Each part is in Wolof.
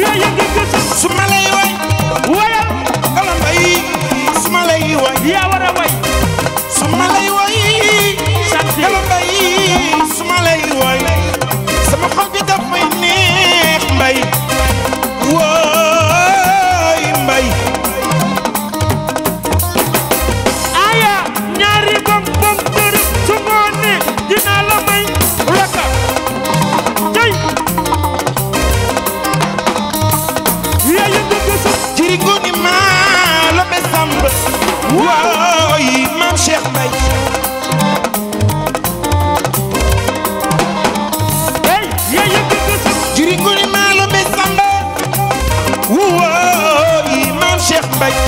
yaa yëngu gëstu su ma lay way wayal Gala Mbaye su ma lay way yaa war a way su ma lay way Gala Mbaye su ma lay way sama xol bi dafay neex Mbaye wooy Mbaye aya ñaari bom bom dërëm su ngoone dinaa la may raka tey yaa yëngu gëstu jirigo ni maa la be samb wooy maam Cheikh Mbaye hey yaa yëngu gëstu jirigo ni maa la be samb wooy maam Cheikh Mbaye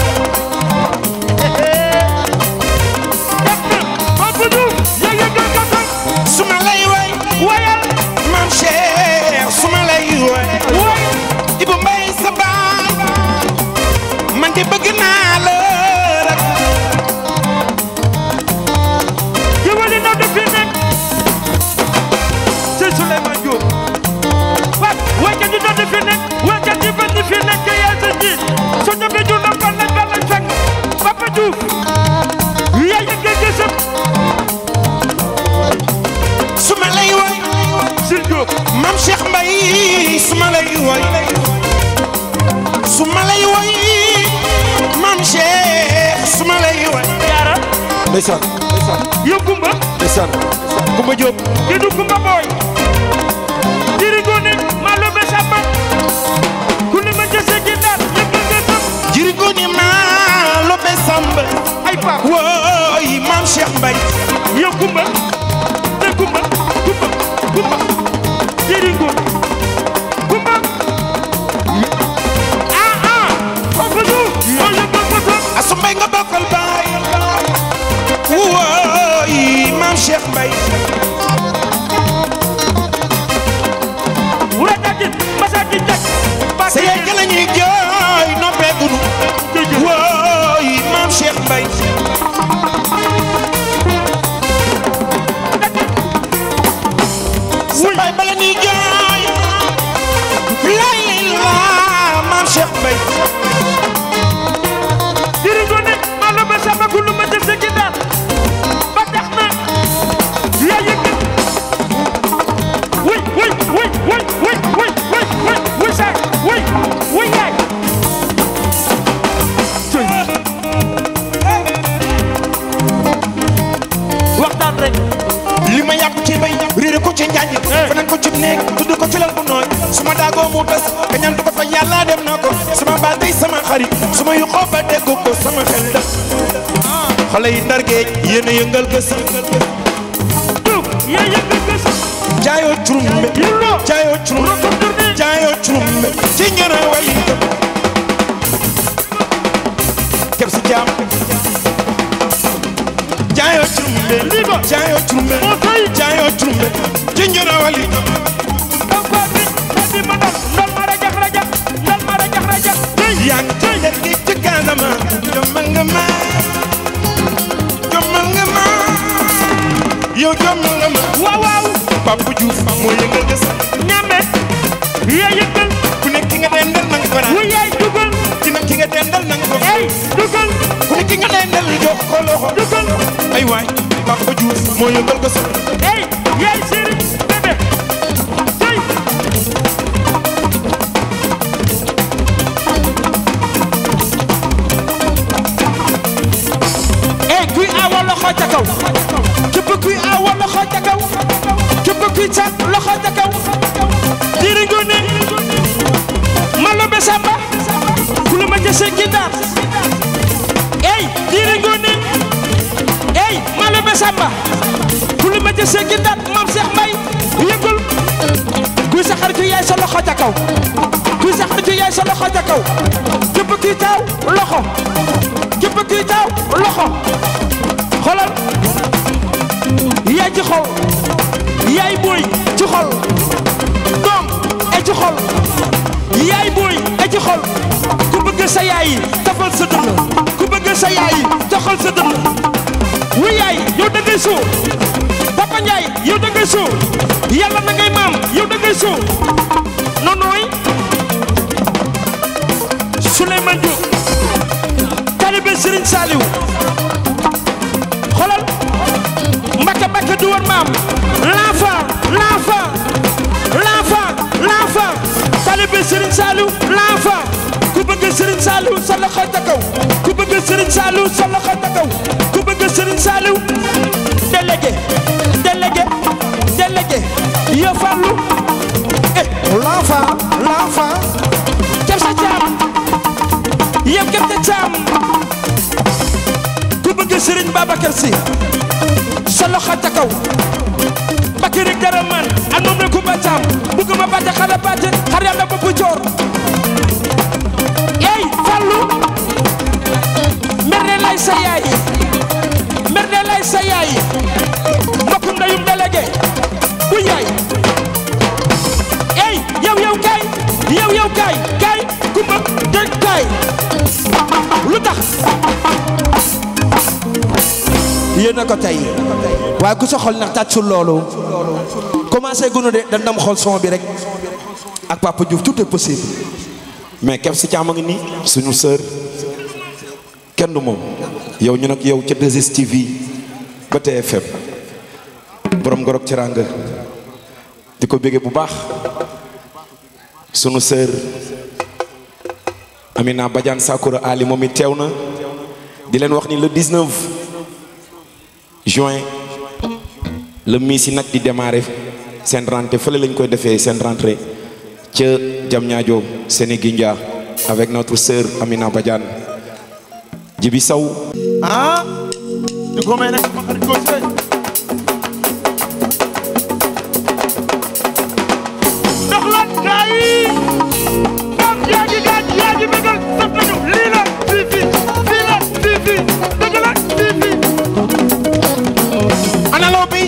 Papa Diouf yaa yëngu gëstu su ma lay way wayal maam Cheikh su ma lay way way Ibu Mbaye sa baay man de bëgg naa la rek jëwali na du fi nekk c'est Souleymane Diop Pap waykat yi doon di fi nekk waykat yi bañ di fi nekk yaa sa ji su demee ju na ban lañ fekk Papa Diouf yaa yëngu gëstu su ma lay way Sil Diop maam Cheikh Mbaye su ma lay way su ma lay way maam Cheikh su ma lay way jaara ndeysaan yow Kumba ndeysaan Kumba Diop di du Kumba booy diri gone maa lobe sàmba ku ni ma jëse gi daal yëngu gëstu jirigo ni maa lo be samb ay Pap wooy maam Cheikh Mbaye yow Kumba te Kumba diri gone Kumba Papa Diouf moo yëngu gëstu asu Mbaye nga bokkal baay wooy maam Cheikh Mbaye wura dajit masa di jag sa yaay ka la ñuy jooy noppee gunu wooy maam Cheikh Mbaye sa baay bala ñuy jooy lay la maam Cheikh Mbaye diri gone maa lobe sàmba ku ni ma jëse gi daal ba tax na yaa yëngu wuy saay wuy yaay waxtaan rek li ma yàpp ci bay réere ko ci njaañ fanaan ko ci néeg tudd ko ci lal bu nooy su ma daagoo mu tas kañaan du ko fa yàlla dem na ko sama baat day sama xarit su ma yu xoo ba dégg ko sama xel def xale yi ndar géej yéen a yëngal gës Diouf yaa yëngu gëstu jaayoo curumbe yullo jaayoo curumbe rokam durni jaayoo curumbe ci ngeen a way keb si jaam jaayoo curumbe Liba. jaayoo curumbe moo fay jaayoo curumbe ci ngeen a wali Papa bi di ma ndal ma rajax tey yaa ngi ci der gi ci Casamance jommal nga ma yow jommal nga ma waaw Papa Diouf moo yëngal gës ñame yaa yëngal ku nekk ki nga dendal nang ko wu yaay dugal ki nga dendal nang ko ey dugal ku nekk ki nga dendal jox ko loxo dugal ay waay Papa Diouf moo yëngal gës ey yaay séri bébé tey ey kuy awa loxo ca kaw képp kuy awa loxo ca kaw képp kuy cat loxo ca kaw diri gone ma lobe samba ku la ma jëse gi daal ey diri gone ey ma lobe samba ku la ma jëse gi daal maam Cheikh Mbaye yëgul kuy sa xaritu yaay sa loxo ca kaw kuy sa xaritu yaay sa loxo ca kaw képp kuy taaw loxo képp kuy taaw loxo xoolal yaay ci xol yaay booy ci xol doom e ci xol yaay booy e ci xol ku bëgg sa yaay tafal sa dënn ku bëgg sa yaay taxal sa dënn wu yaay yow da ngay sóor Papa Ndiaye yow da ngay sóor yàlla na ngay maam yow da ngay sóor nonooy Serigne Saliou xoolal Mbacke Mbacke du woon maam l'enfant talibé Serigne Saliou l'enfant ku bëgg Serigne Saliou sa loxo ca kaw ku bëgg Serigne Saliou sa loxo ca kaw ku bëgg Serigne Saliou délégué yo fallu l'enfant kep sa caam yow kep sa caam ku bëgg Serigne Babacar Sy sa loxo ca kaw Bakiri Garaman ak moom rek ku ba caam bëgg ma bàtte xale bàtte xar yàlla bopp joor ey fallu mer ne lay sa yaay mbokkum ndeyum délégué bu yaay ey yow kaay kumba dëgg kaay lu tax yéen a ko tey waaye ku sa xol nag tàccul loolu commencé gunu de dañ dam xool son bi rek ak Papa Diouf tout est possible mais Kef si caama ngi nii suñu sœur kenn du moom yow ñu nag yow ca 2STV ba TFM borom ngorog ci ràng di ko béggee bu baax sunu sœur Amina Badiane Sakura Ali moom it teew na di leen wax ni le 19 juin le Miss yi nag di démarrer seen rentrée fële lañ koy defee seen rentrée ca Diamniadio Sénégindia avec notre sœur Amina Badiane Jibi Sow di ko may nag ma xarit ko ci ndax lan gaay bam yaa ngi bégal saf nañu lii la fii dëgg la fii analoo bi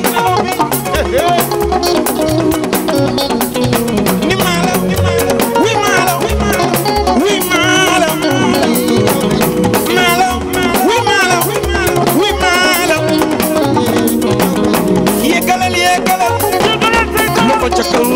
ni maala wi maala yeggalal lu ko ca kaw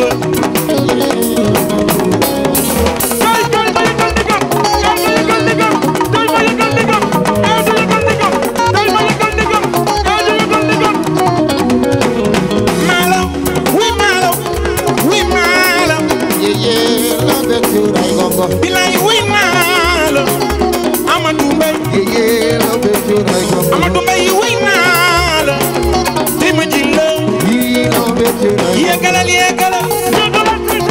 bilay wi maala Amadou Mbaye wi maala te ma jilla yeggalal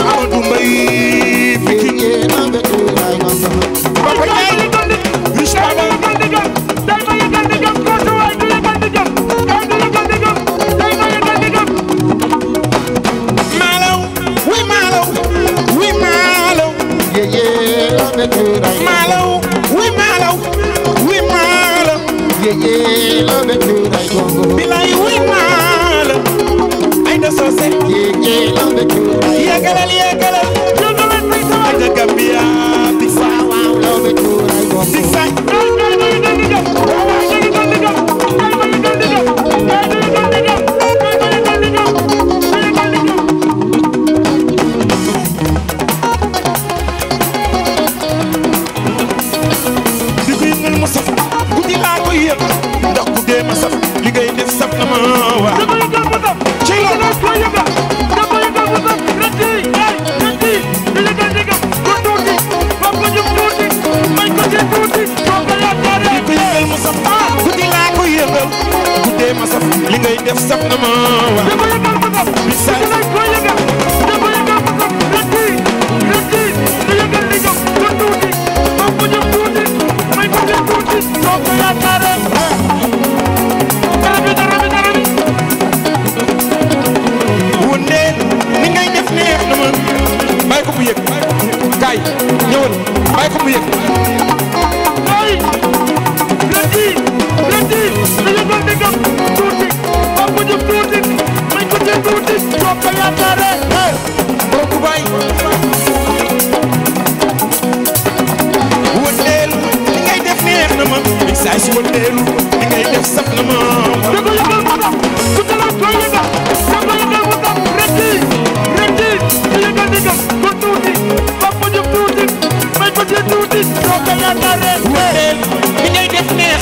Amadou Mbaye Pikine Papa Ndiaye Rich Malaw wi maalaw bilay wi maalaw ay da soose yeggalal ay da Gambia Big Saay ndax ku dee ma saf li ngay def saf na ma waa ci loolu guddi laa ko yëgal ku dee ma saf li ngay def saf na ma waa wundeel ni ngay def neex na ma bàyyi ko mu yëg kaay ñëwal bàyyi ko mu yëg ay lati da yëgal ni gam tuuti ba mu jëm tuuti may ko jëm tuuti soo ko yaakaare boobu bay wundeel ni ngay def neex na ma saay si wundeel ni ngay def saf na ma da ko yëgal ma dam ku tala ko yëgal da ko yëgal ma dam reti da yëgal ni gam ko tuuti ba mu jëm tuuti may ko jëm tuuti soo ko yaakaare wundeel ni ngay def neex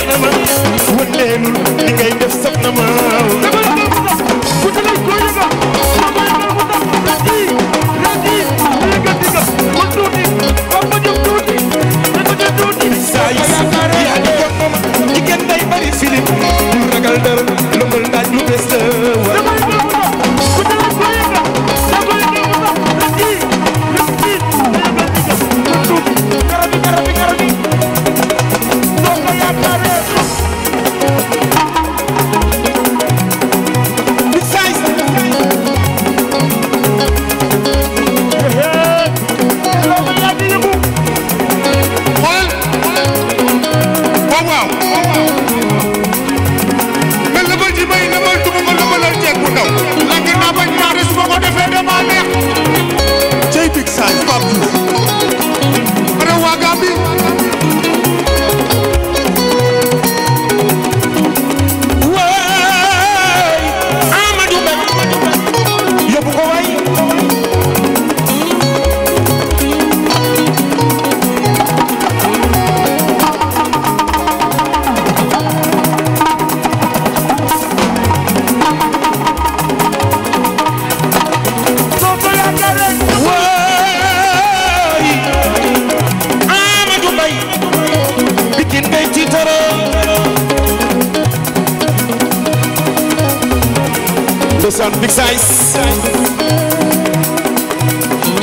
big size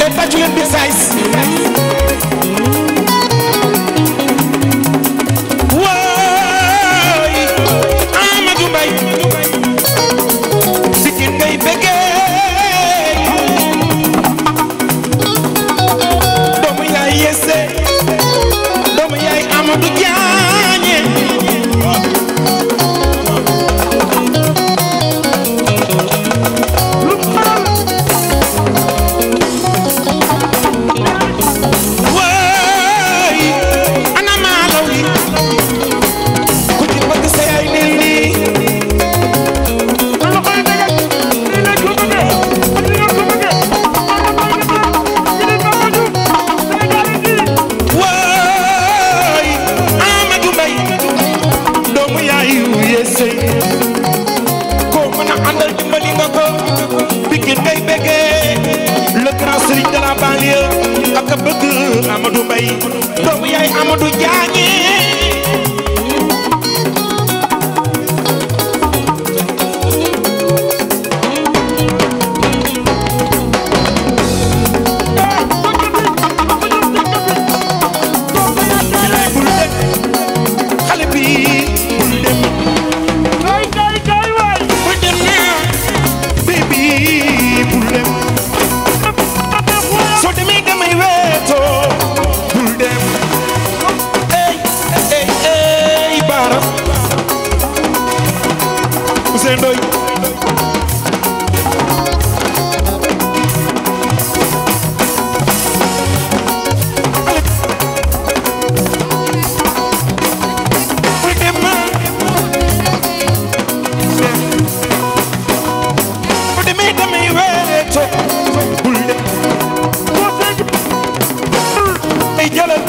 et tàccu leen big size waay Amadou Mbaye Pikine ngay bëggee doomu yaay yese doomu yaay Amadou Diagne ak bëgg Amadou Mbaye doomu yaay Amadou Diagne bilay bul dem xale bi bul dem kay waay bul dem baby bul dem soo demee damay weetoo bul dem ey baara Ousseyn Ndoye bul dem soo demee damay weetoo bul dem ay jalal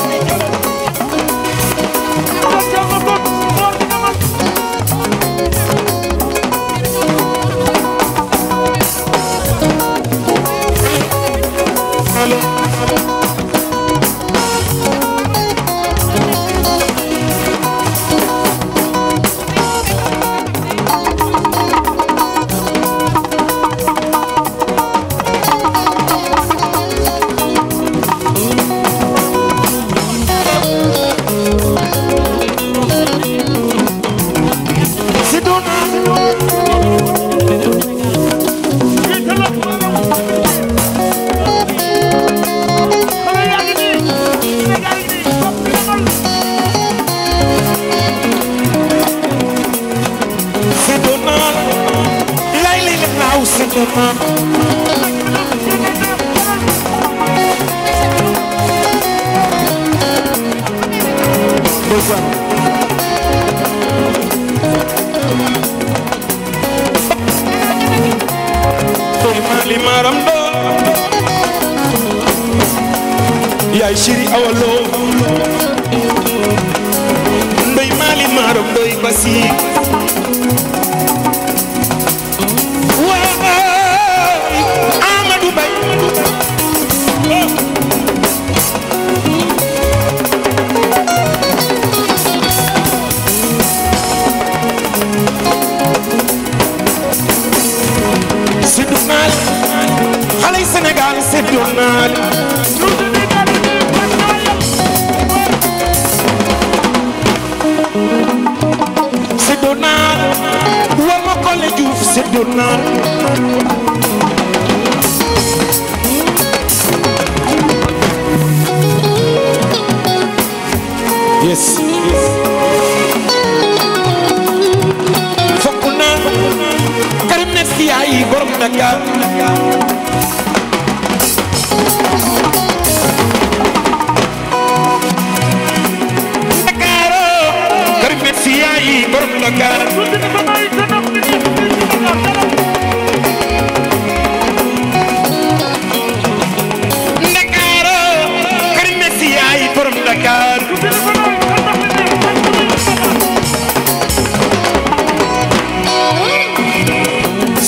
yaay chéri awalo ndoy mali maram ndoy basi waay Amadou Mbaye seddu naal xale yi Sénégal seddu naal seddu naal war ma Kole Diouf seddu naal yes fokk naa Karim nekk yaay borom Dakar Karim nekk yaay borom Dakar Karim nekk yaay borom Dakar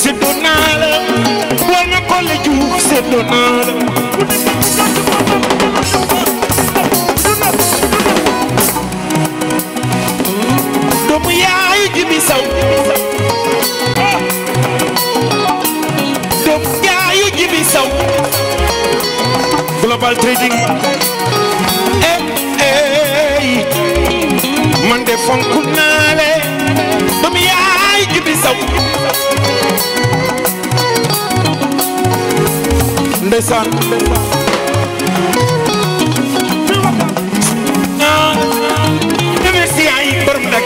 seddu naa la war ma Kole Diouf seddu naa la doomu yaay Jibi Saw global trading man de fonk naa le doomu yaay Jibi Sow ndeysaan merci ay borom nag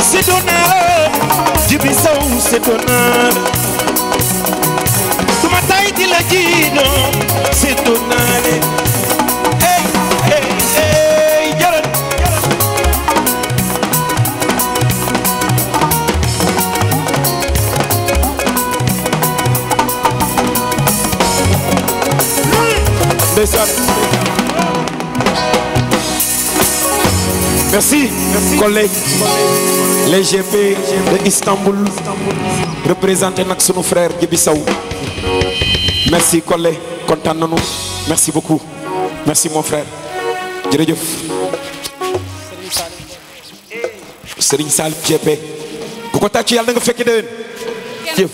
c'est d'honneur Jibi Sow c'est d'honneur duma tay di la jiino c'est d'honneur hey hey hey jaral merci collègues les GP de Istanbul représenté nag sunu frère Jibi Sow merci collègues kontaan nañu merci beaucoup merci mon frère jërëjëf Serigne Sall GP bu ko tàcc yàlla nga fekk déwén jëf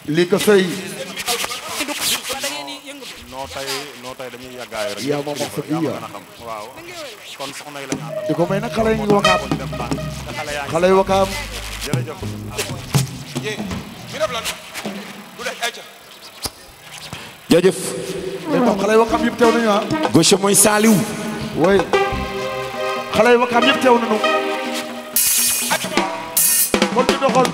lii ko sëy noo tay dañuy yàggaay rek yaa moom wax sa bii waaw kon soxna yi la ñu àndal di ko may nag xale yi wakaam xale yi wakaam jërëjëf jërëjëf mais tam xale yi wakaam yëpp teew nañu ah gauche mooy Saliou oui xale yi wakaam yëpp teew nañu kon ñu doxal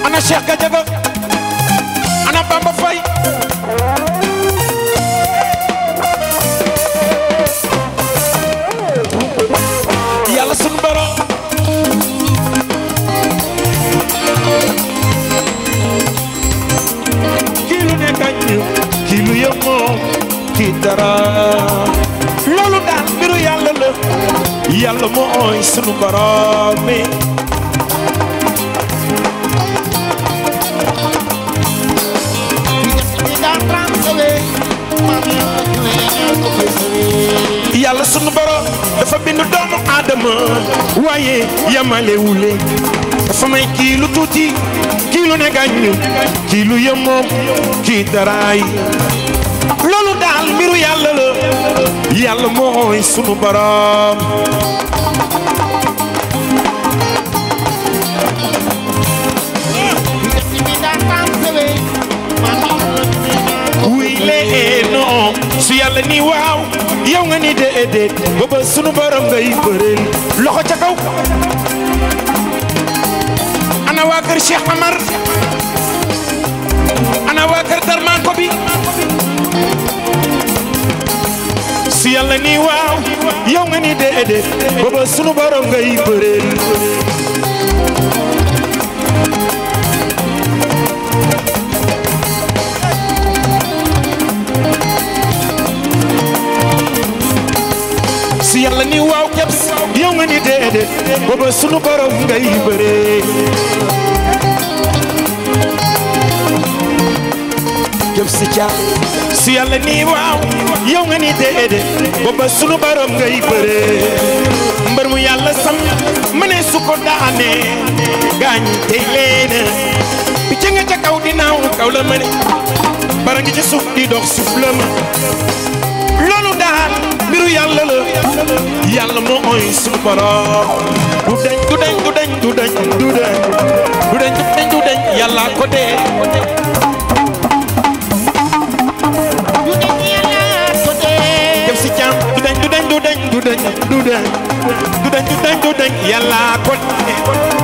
ana Cheikh Gadiaga ana Bamba Faye yàlla sunu borom kii lu ne kañ kii lu yemoo kii dara loolu daal mbiru yàlla la yàlla mooy sunu borom mi yàlla sunu borom dafa bind doomu aadama waaye yamalewule dafa may kii lu tuuti kii lu ne gàññ kii lu yemoom kii daraay loolu daal mbiru yàlla la yàlla mooy sunu borom non su yàlla ni waaw yow nga ni déedéet booba sunu borom ngay bëreel loxo ca kaw ana waa kër Cheikh Amar ana waa kër Darman ko bi su yàlla ni waaw yow nga ni déedéet booba sunu borom ngay bëreel si yàlla ni waaw keps yow nga ni déedéet booba sunu borom ngay bëree keps si ca si yàlla ni waaw yow nga ni déedéet booba sunu borom ngay bëree mbër mu yàlla sam mëne su ko daane gaañ tey leena bi ca nga ca kaw di naaw kaw la mëne bara ngi ci suuf di dox suuf la ma loolu daal mbiru yàlla la yàlla mooy sunu borom du dañ du dañ du dañ du dañ du dañ du dañ du dañ du dañ yàlla ko dee def si jàmm du dañ du dañ du dañ du dañ du dañ du dañ du dañ du dañ yàlla ko dee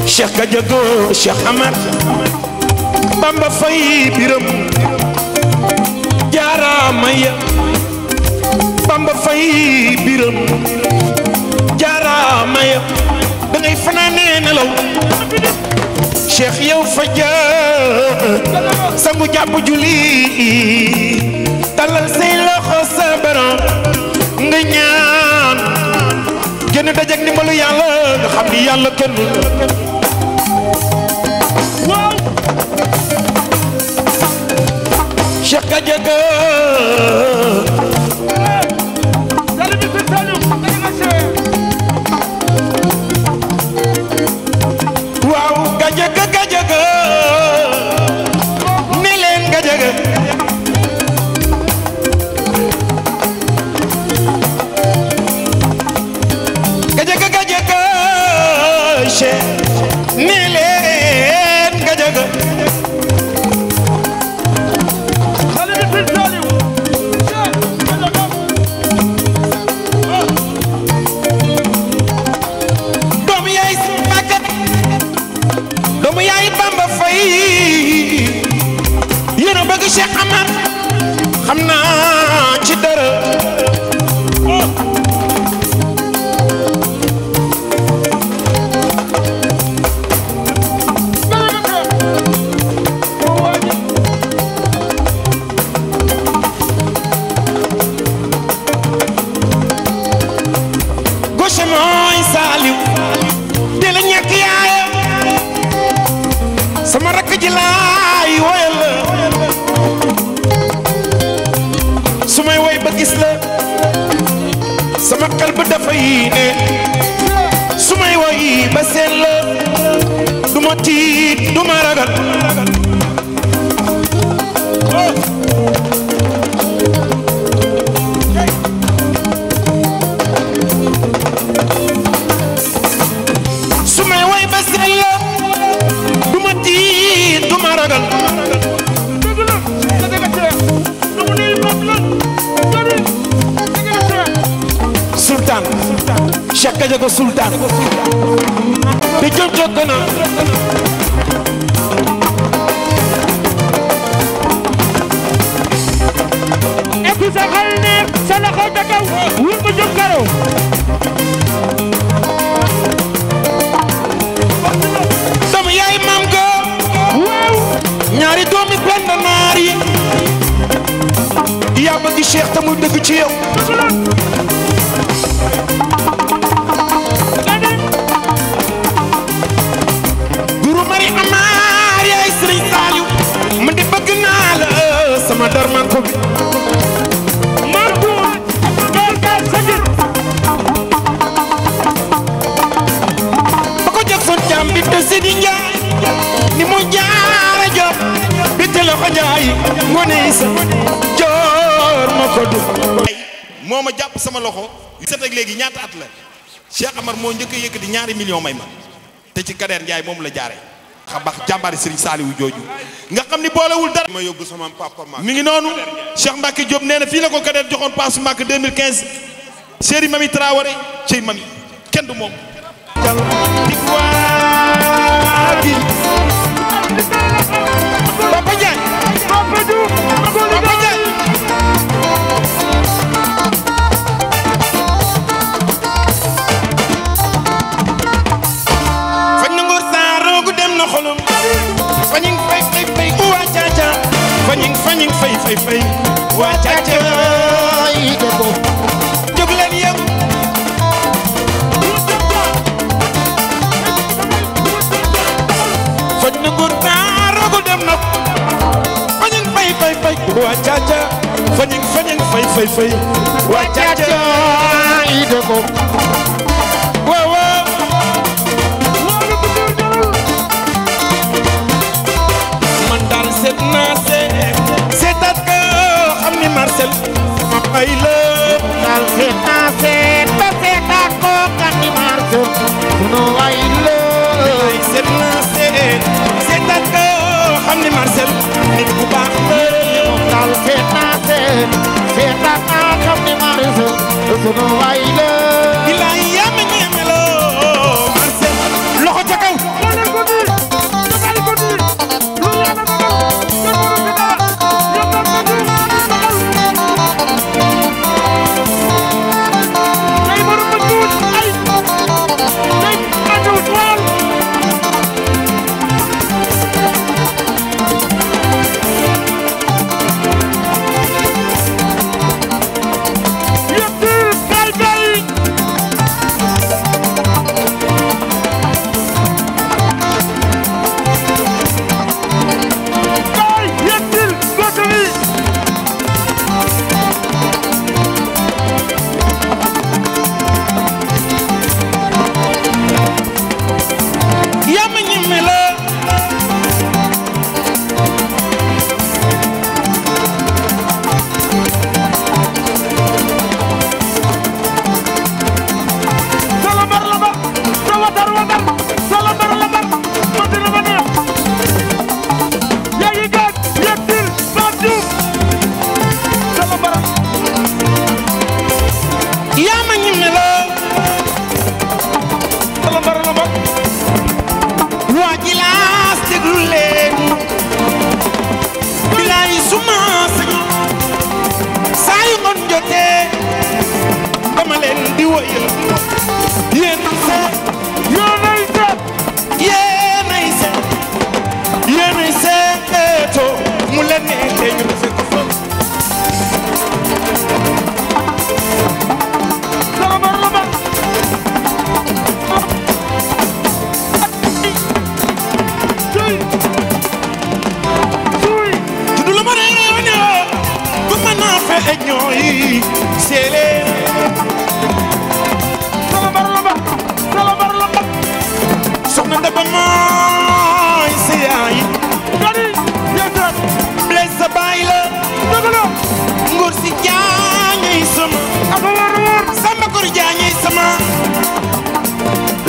Cheikh Gadiago Cheikh Amar Bamba Faye Biram jaaraama ya Bamba Faye Biram jaaraama ya da ngay fanaanee nelaw Cheikh yow faja sangu jàpp julli talal say loxo sa borom nga ñaan génn dajak ndimbalu yàlla nga xam ni yàlla kenn Cheikh Gadiago waaw Gadiago Gadiago ne leen Gadiago Gadiago Gadiago Cheikh ne leen Gadiago Cheikh Amar xam naa ci dara gauche mooy Saliou de la ñàkk yaaya sama rakk ji laay woyal sumay woy ba gis la sama xel ba dafay ne sumay woy ba seen la duma tiit duma ragal sumay woy ba seen la duma tiit duma ragal Sultan Cheikh Gadiago Sultan de jom jokona et puis sa xal ne sa loxo ca kaw wul ko jóg karo doomu yaay maam go waaw ñaari doomi Penda Naar yi yaa bëgg Cheikh te muy dëgg ci yow guru mari amaar yaay Sëriñ Saaliw man di bëgg naa la sama dar man ko bi bi te Sidi Njaay ni mu jaara jox bi te loxo Njaay ngone isa joor ma ko du moo ma jàpp sama loxo set ak léegi ñaata at la Cheikh Amar moo njëkk a yëkkati ñaari million may ma te ci Kader Njaay moom la jaare xabax jàmbaari Serigne Saliou jooju nga xam ni boolewul dara ma yóbbu sama papa ma mi ngi noonu Cheikh Mbacke Diop nee na fii la ko Kader joxoon paasu Mbacke 2015 chéri Mami Traoré cey Mami kenn du moom Papa Diagne Papa Diouf Papa Diagne fañ na ngor saaroogu dem na xolum fañing fay fay fay waa caaca fañing fay fay fay waa caaca yi debo jóg leen yow fañ na ngor saaroogu dem na fañing fay fay fay waa caaca fañing fay fay fay waa caaca yi debo waaw seetat ko xam ni Marcel ma bay la dal seet ba seetat ko xam ni Marcel sunu way la seetat ko xam ni Marcel nit ku baax la dal seetat ko xam ni Marcel sunu way la bilaay yaa ma ñeemeloo Marcel loxo ca kaw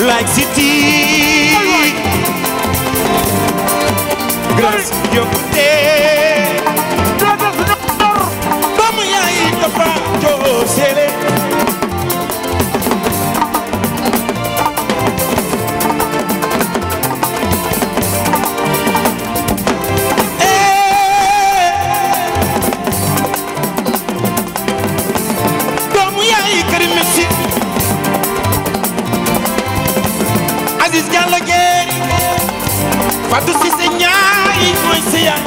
like city grace yokkute doomu yaay dafa joo seele doomu yaay Karim Messi Aziz Diallo Gueye Fatou Cissé Ndiaye mooy si yaay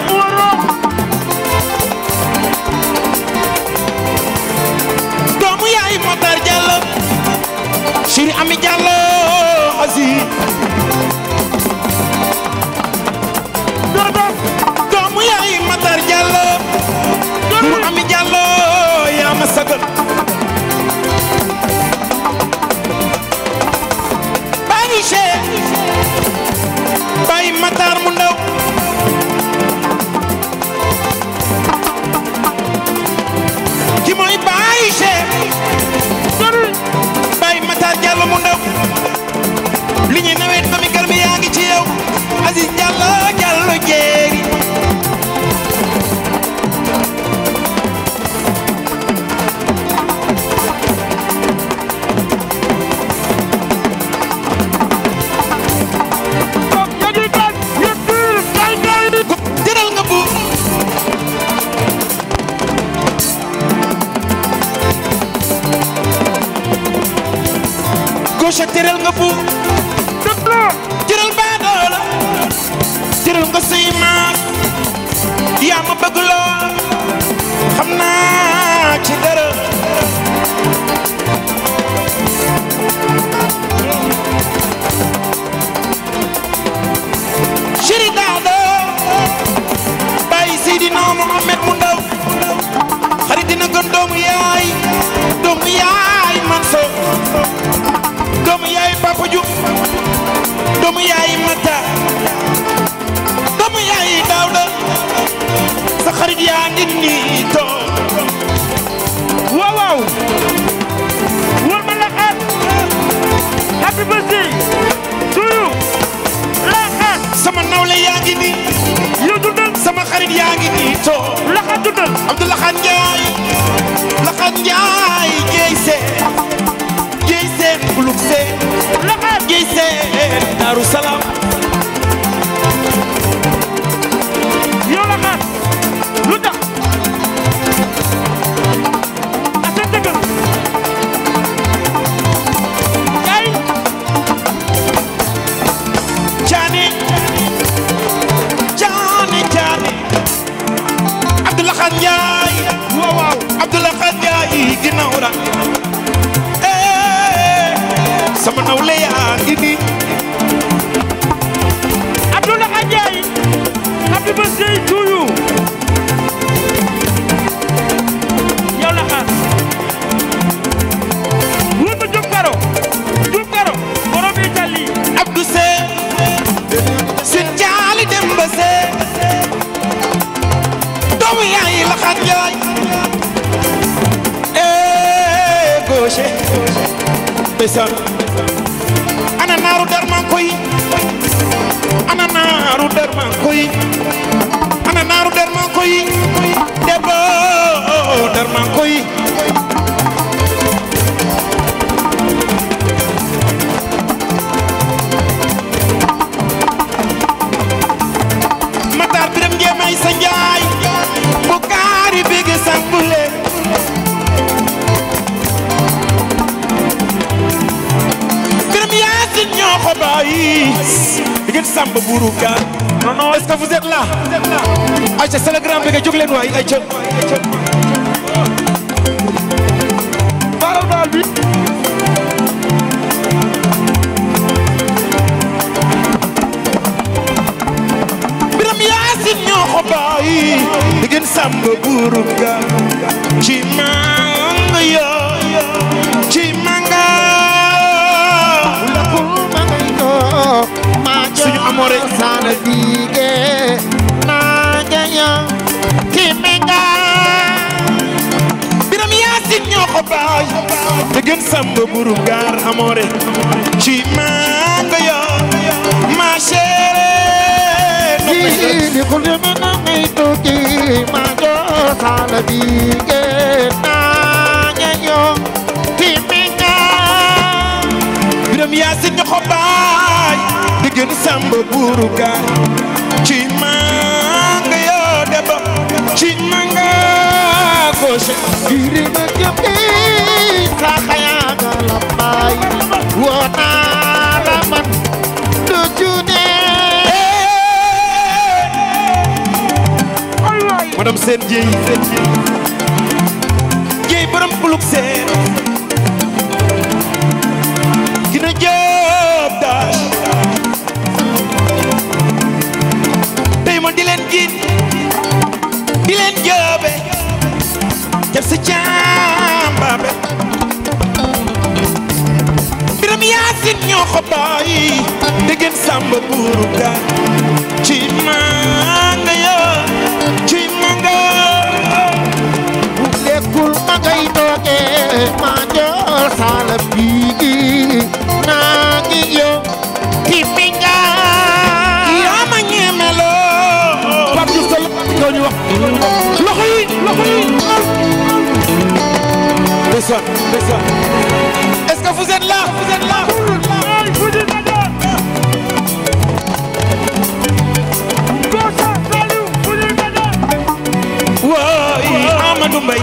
nga bu jëral baadoola jëral nga say maas yaa ma bëgg lool xam naa ci dara chéri daado bàyyi Seydina Mohamed mu ndaw xarit dina gën doomu yaay Manso doomu yaay Papa Diouf doomu yaay Mata doomu yaay Daouda sa xarit yaa ngi nii toog waaw waaw war ma la xaat happy birthday to you la xaat sama nawle yaa ngi nii yow dundal sama xarit yaa ngi nii toog la xaat dundal Abdoulaye Ndiaye Jéy seen buluk seen la xaat Jéy seen Daaru Salaam yow la xaat lu tax asa dëggal ay Caane Abdoulaye Ndiaye waaw Abdoulaye Ndiaye ginnaaw ra sama nawle yaa ngi nii Abdoulaye Ndiaye happy birthday to you yow la xaat wut ma Diop Karo borom Italie Abdou Sin jaali dem ba doomu yaay la xaat Njaay gauche besan ana naaru darman koy ana naaru darman koy debbo darman koy Matar Biram Njeemay sa Njaay bu kaari bigi sambule Biram Yaasin ñoo ko bàyyi digeen samba buuru gaar non est-ce que vous êtes là Aïcha c'est le grand bi nga jóg leen waay Aïcha baral baal bi Biram Yaasin ñoo ko bàyyi digeen samba buuru gaar ci manga yoo ci manga suñu amoore sana bige na jaya kimenga Biram Yaasin ñoo ko baay digeen samba buuru gaar amoore ci manga yoo ma chérie di kulme na ngai toki ma jo sana bige na jaya kimenga Biram Yaasin ñoo ko baay digeen samba buuru gaar ci manga yoo debbo ci manga gauche diri na jëmbi sa xaya galambay wona la man du june madame Sène Dieye borom buluk seen gina joob daal tey ma di leen gin di leen joobe def sa jàmbaabe Biram Yaasin ñoo ko bàyyi dégeen samba buuru gaar ci manga yoo ci manga lekul magay doge ma jo sala bigi na ngi yo kiminga yaa ma ñeemeloo Pape Diouf Sall ñoo ñu wax loxo yi Besson est-ce que vous êtes là ay fuji nada Kosa Saliou fuji nada woy Amadou Mbaye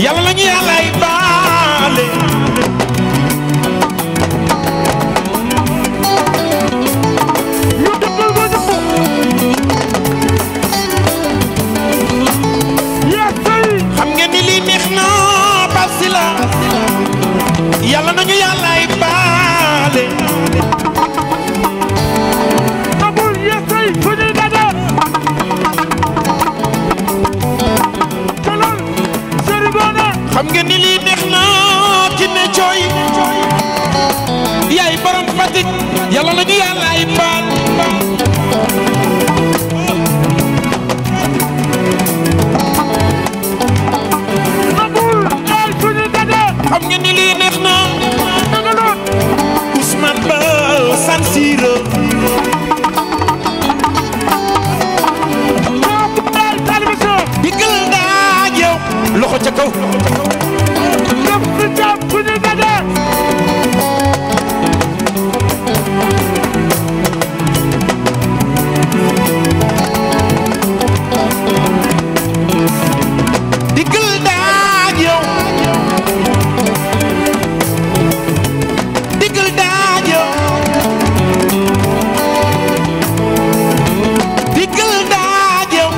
yàlla nañu yàllaay baale ñu dëggal ba ñëpp yaa tey xam ngeen ni lii neex na basi la yàlla nañu yàllaay baale amul yaa tey fu ñuy daje jëlal Sëriñ Bona xam ngeen ni lii neex na ki ne cooy yaay borom Fatick yàlla nañu yàllaay baal amul ay fu ñuy daje xam ngeen ni lii neex na dëggaloon Ousmane Ba San Siro maa bu daay talibisa digal daaj yow loxo ca kaw lépp si jàmm fu ñuy daje digal daaj yow digal daaj yow digal daaj yow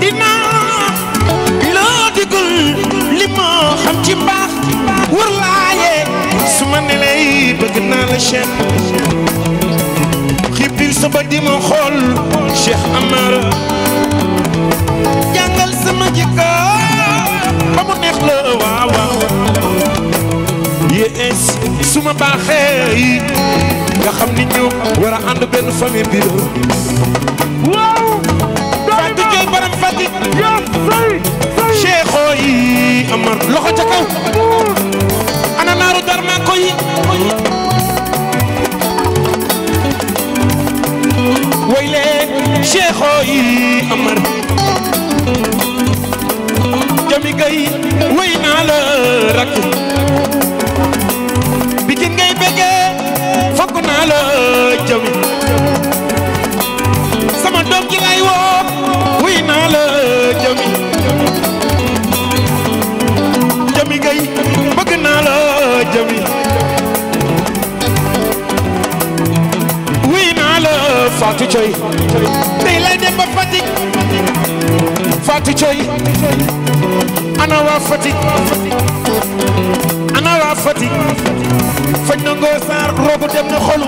dinaa la digal li ma xam ci mbaax war laaye su ma ne lay bëgg naa la Cheikh xibil sa ba di ma xool Cheikh Amara jàngal sama jikko ba mu neex la waaw waaw yes su ma baaxee nga xam ni ñu war a ànd benn famille bi la waaw Fatou Diop borom Fatick yaa tey Cheikh yi Amar loxo ca kaw ana naaru darma ko yi way leen Cheikh yi Amar jami gay way naa la rakk bikin ngay bëggee fokk naa la jami sama doom ji lay woo way naa la jami jami gay bëgg naa la jami way naa la Fatou Coy tey lay dem ba Fatick Fatou Coy ana waa Fatick ana waa Fatick fañ na ngoo saar roobu dem na xolu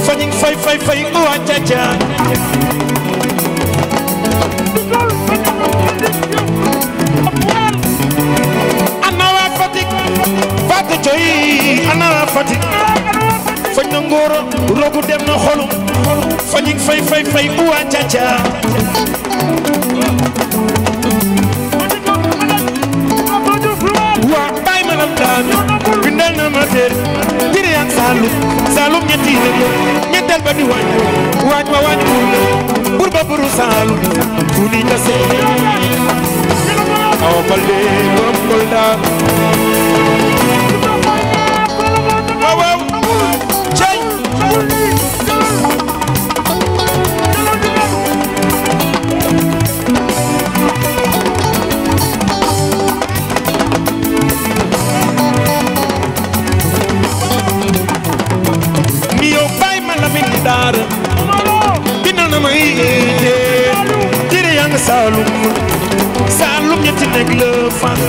fañi fay uwa caca ana waa Fatick Fatou Coy ana waa Fatick fañ na ngóoro roobu dem na xolu fañi fay uwa caca waa bay ma lam daan bindal na ma teer jëre ak Saalum ñetti ñettel ba di wañ ma wañ bur ba buru Saalum fu ni ta se aw balde borom Kolda waaw waaw cey ni yow bay ma la min daara dina na may jëre yaa nga Saalum ñetti nekk la fan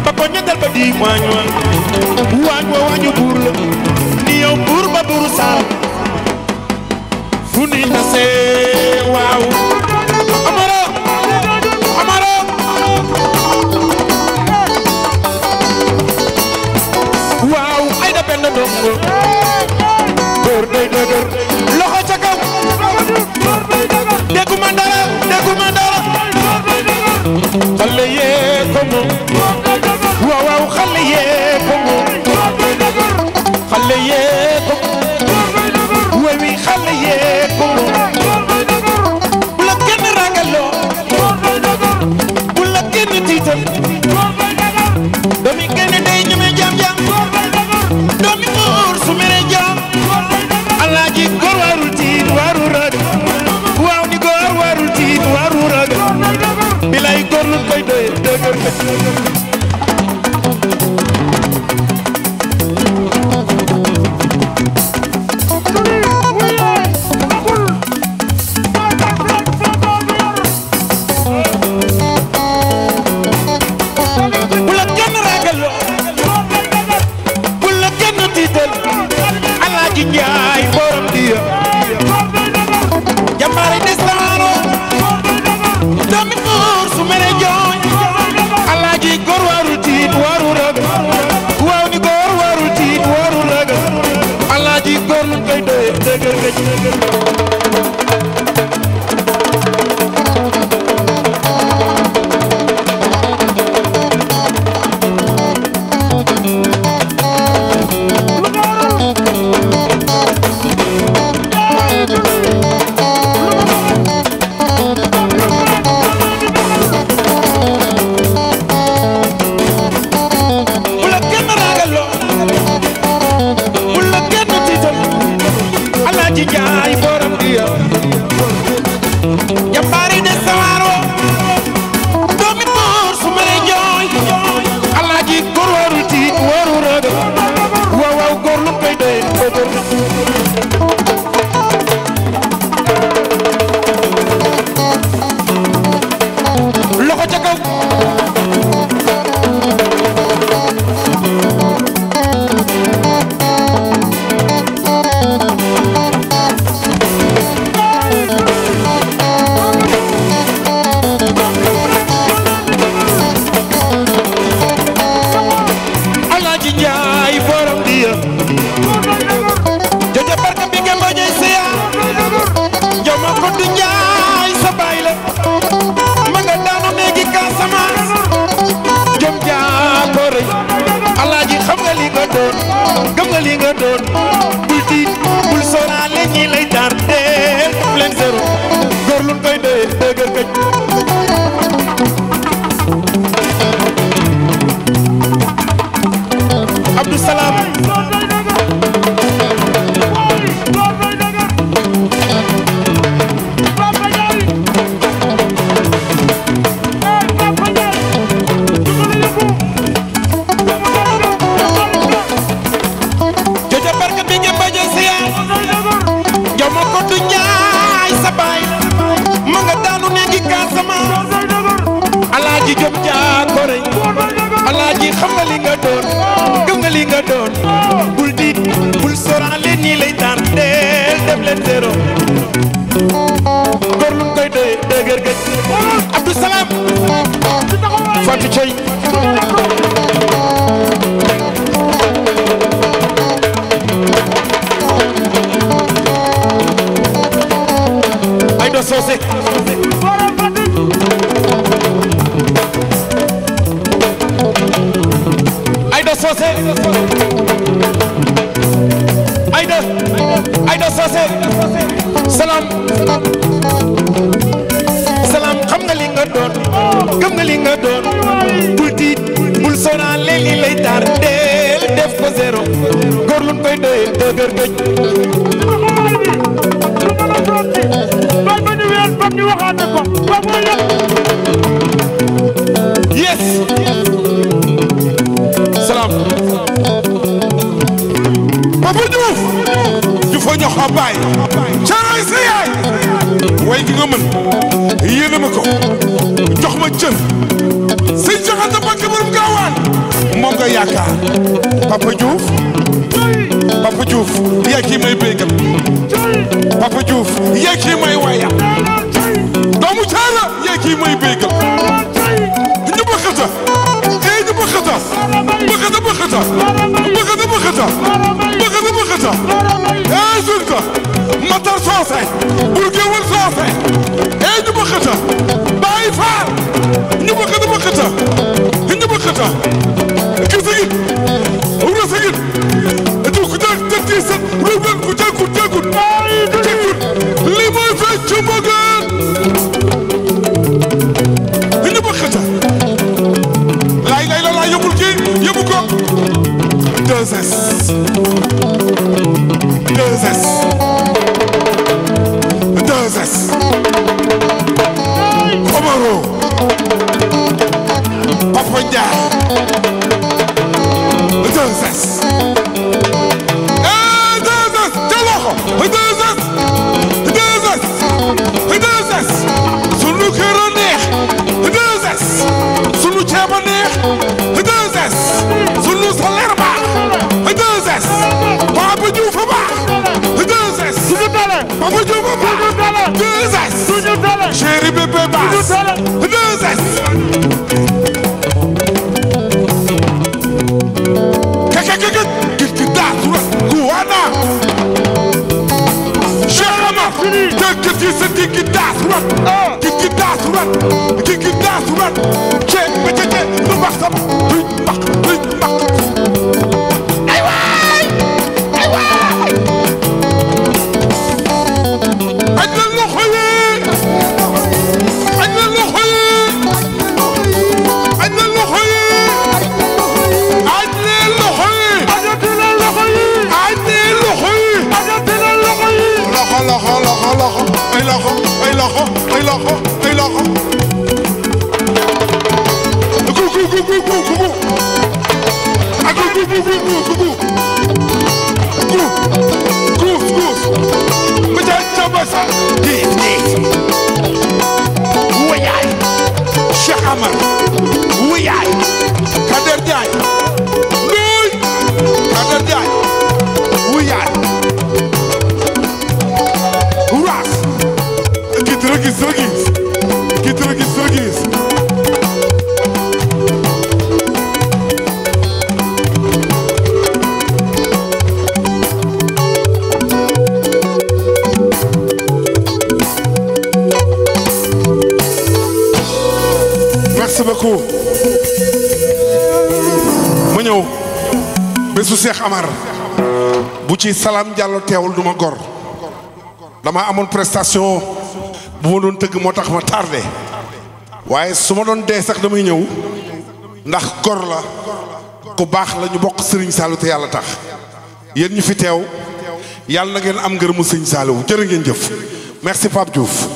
ba ko ñettal ba di waañ wa waañu buur la ni yow buur ba buuru Saalum fu ni tase waaw Amaro waaw ay da benn dongo góor day dëgër loxo ca kaw dégguma dara xale yee ko moom waaw xale yee ko moom xale yee ko moom way wi xale yee ko moom bu la kenn ragaloo bu la kenn tiital doomi kenn day ñeme jam doomi góor su mere jam alaaji góor warul tiit warul ragal waaw ni góor warul tiit warul ragal dëgër bu la kenn ragal bu la kenn tiital Alaaji Njaay borom diya jàmbaare destaano doomi buur su mere jooñ Alaaji góor warul tiit warul ragal waaw ni góor warul tiit warul ragal Alaaji góor lu koy doye dëgër gëj bu la kenn ragaloo bu la kenn tiital Alaaji Njaay borom diya jàmbaari de sawaaro doomi buur su mere jooy Alaaji góor warul tiit warul ragal waaw waaw góor lu koy doye loxo ca kaw Alaaji Njaay borom diya jojo barka bi nga bañay siya joma ko du Njaay sa baay la ma nga daanu néegi Casamance jom jaa ko rëy Alaaji xam nga li nga doon gëm nga li nga doon bul tiit bul sóoraale ñi lay tar deel leen zéro góor lu koy doye dëgër këj Abdou Salam jojo barka bi nga bañ a siya joma ko du Njaay sa baay ma nga daanu néegi Casamance Alaaji jom jaa ko rëy Alaaji xam nga li nga doon gëm nga li nga doon bul diit bul sóoraale nii lay taan deel def leen zéro góor lu koy doye dëgër gëj Abdou Salam Fatou Coy Aïda Socé Aïda Socé Aïda Socé Salam Salam xam nga li nga doon gëm nga li nga doon bul tiit bul sóoraale li lay tar deel def ko zéro góor lu koy doye dëgër gëj yes Salam Papa Diouf Diouf a ñox a baay caray sa yaay way gi nga mën yéene ma ko jox ma cër si jaxanta bakki borom gaawaan moom nga yaakaar Papa Diouf yaa kii may béykat Papa Diouf yaa kii may waaya doomu caara yaa kii may béykat ñu bëkkata ñu bëkkata sulta Matar Soose bul géwël Soose ñu bëkkata Baay Faal ñu bëkkata gisagin rasagin ku jëkk sat ruben ku jëkkut li mooy fecc mbëggeel ñu bëkkata laay la yóbbul kii yóbbu ko 2S Omaro yëkkati sa diggi daas rat diggi daas rat diggi daas rat cee ba ca cee lu mbax sama duy mbax ay waay aj na loxo yi aj na loxo yi aj na loxo yi aj na loxo yi ajatila loxo yi aj na loxo yi ajatila loxo yi loxo ay loxo wuyaay Cheikh Amar wuyaay Kader Diagne nooy Kader Diagne wuyaay ras gis merci beaucoup ma ñëw bésu Cheikh Amar bu ci Salam Diallo teewul duma gor dama amoon prestation bu ma doon tëgg moo tax ma tardé waaye su ma doon dee sax damay ñëw ndax gor la ku baax la ñu bokk Serigne Saliou te yàlla tax yéen ñu fi teew yàlla na ngeen am ngërëmu Serigne Saliou jërë ngeen jëf merci Pape Diouf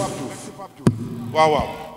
waaw